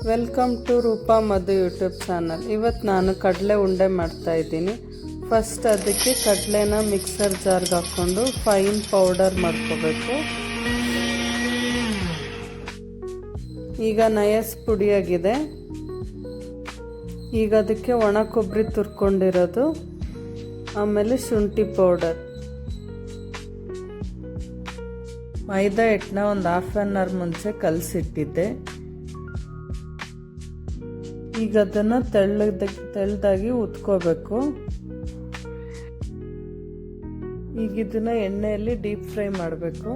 Welcome to Roopa Madhu YouTube channel. ಇವತ್ತು ನಾನು ಕಡಲೆ ಉಂಡೆ ಮಾಡ್ತಾ ಇದ್ದೀನಿ. ಫಸ್ಟ್ ಅದಕ್ಕೆ ಕಡಲೆನ ಮಿಕ್ಸರ್ ಜಾರ್ಗೆ ಹಾಕ್ಕೊಂಡು ಫೈನ್ ಪೌಡರ್ ಮಾಡ್ಕೋಬೇಕು. ಈಗ ನಯಸ್ ಪುಡಿಯಾಗಿದೆ. ಈಗ ಅದಕ್ಕೆ ಒಣ ಕೊಬ್ಬರಿ ತುರ್ಕೊಂಡಿರೋದು, ಆಮೇಲೆ ಶುಂಠಿ ಪೌಡರ್, ಮೈದಾ ಹಿಟ್ಟನ್ನ ಒಂದು ಹಾಫ್ ಆನ್ ಅವರ್ ಮುಂಚೆ ಕಲಸಿಟ್ಟಿದ್ದೆ. ಈಗ ಅದನ್ನು ತೆಳ್ಳದಾಗಿ ಉತ್ಕೋಬೇಕು. ಈಗ ಇದನ್ನ ಎಣ್ಣೆಯಲ್ಲಿ ಡೀಪ್ ಫ್ರೈ ಮಾಡಬೇಕು.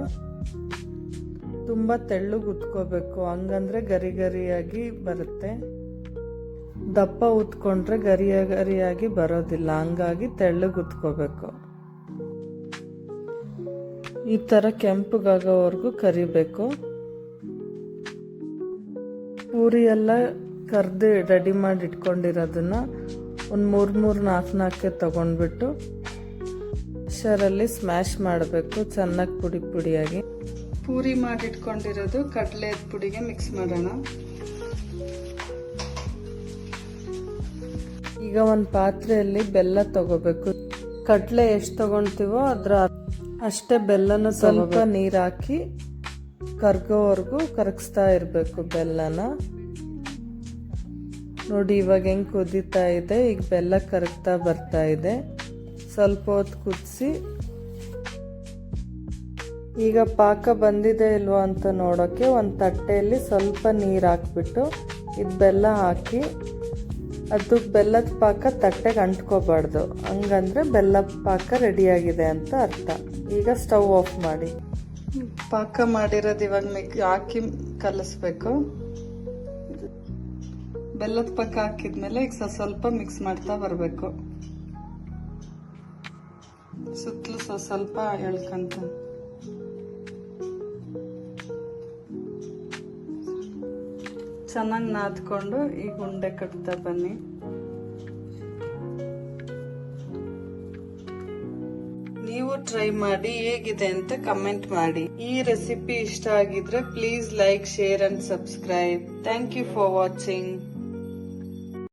ತುಂಬ ತೆಳ್ಳಗೆ ಉತ್ಕೋಬೇಕು, ಹಂಗಂದ್ರೆ ಗರಿ ಗರಿಯಾಗಿ ಬರುತ್ತೆ. ದಪ್ಪ ಉತ್ಕೊಂಡ್ರೆ ಗರಿಯಾಗಿ ಬರೋದಿಲ್ಲ, ಹಂಗಾಗಿ ತೆಳ್ಳಗೆ ಉತ್ಕೋಬೇಕು. ಈ ಥರ ಕೆಂಪಗಾಗೋವರೆಗೂ ಕರಿಬೇಕು. ಪೂರಿ ಎಲ್ಲ ಕರ್ದು ರೆಡಿ ಮಾಡಿ ಇಟ್ಕೊಂಡಿರೋದನ್ನ ಒಂದು ಮೂರು ನಾಲ್ಕು ತಗೊಂಡ್ಬಿಟ್ಟು ಮಿಕ್ಸರಲ್ಲಿ ಸ್ಮ್ಯಾಶ್ ಮಾಡಬೇಕು, ಚೆನ್ನಾಗಿ ಪುಡಿಯಾಗಿ. ಪೂರಿ ಮಾಡಿ ಇಟ್ಕೊಂಡಿರೋದು ಕಡಲೆ ಪುಡಿಗೆ ಮಿಕ್ಸ್ ಮಾಡೋಣ. ಈಗ ಒಂದು ಪಾತ್ರೆಯಲ್ಲಿ ಬೆಲ್ಲ ತಗೋಬೇಕು. ಕಡಲೆ ಎಷ್ಟು ತಗೊಳ್ತೀವೋ ಅದ್ರ ಅಷ್ಟೇ ಬೆಲ್ಲನ ಸ್ವಲ್ಪ ನೀರು ಹಾಕಿ ಕರ್ಗೋವರೆಗೂ ಕರಗಿಸ್ತಾ ಇರಬೇಕು ಬೆಲ್ಲನ. ನೋಡಿ ಇವಾಗ ಹೆಂಗೆ ಕುದೀತಾ ಇದೆ. ಈಗ ಬೆಲ್ಲ ಕರಗ್ತಾ ಬರ್ತಾ ಇದೆ. ಸ್ವಲ್ಪ ಹೊತ್ತು ಕುದಿಸಿ ಈಗ ಪಾಕ ಬಂದಿದೆ ಇಲ್ವೋ ಅಂತ ನೋಡೋಕ್ಕೆ ಒಂದು ತಟ್ಟೆಯಲ್ಲಿ ಸ್ವಲ್ಪ ನೀರು ಹಾಕ್ಬಿಟ್ಟು ಇದು ಬೆಲ್ಲ ಹಾಕಿ, ಅದು ಬೆಲ್ಲದ ಪಾಕ ತಟ್ಟೆಗೆ ಅಂಟ್ಕೋಬಾರ್ದು, ಹಂಗಂದ್ರೆ ಬೆಲ್ಲ ಪಾಕ ರೆಡಿಯಾಗಿದೆ ಅಂತ ಅರ್ಥ. ಈಗ ಸ್ಟವ್ ಆಫ್ ಮಾಡಿ. ಪಾಕ ಮಾಡಿರೋದು ಇವಾಗ ಹಾಕಿ ಕಲಿಸ್ಬೇಕು. ಬೆಲ್ಲದ ಪಾಕ ಹಾಕಿದ್ಮೇಲೆ ಈಗ ಸ್ವಲ್ಪ ಮಿಕ್ಸ್ ಮಾಡ್ತಾ ಬರಬೇಕು. ಸುತ್ತಲೂ ಸ್ವಲ್ಪ ಎಳ್ಕಂತ ಚೆನ್ನಾಗಿ ನಾದ್ಕೊಂಡು ಈಗ ಉಂಡೆ ಕಟ್ತಾ ಬನ್ನಿ. ನೀವು ಟ್ರೈ ಮಾಡಿ ಹೇಗಿದೆ ಅಂತ ಕಮೆಂಟ್ ಮಾಡಿ. ಈ ರೆಸಿಪಿ ಇಷ್ಟ ಆಗಿದ್ರೆ please like, share and subscribe. Thank you for watching.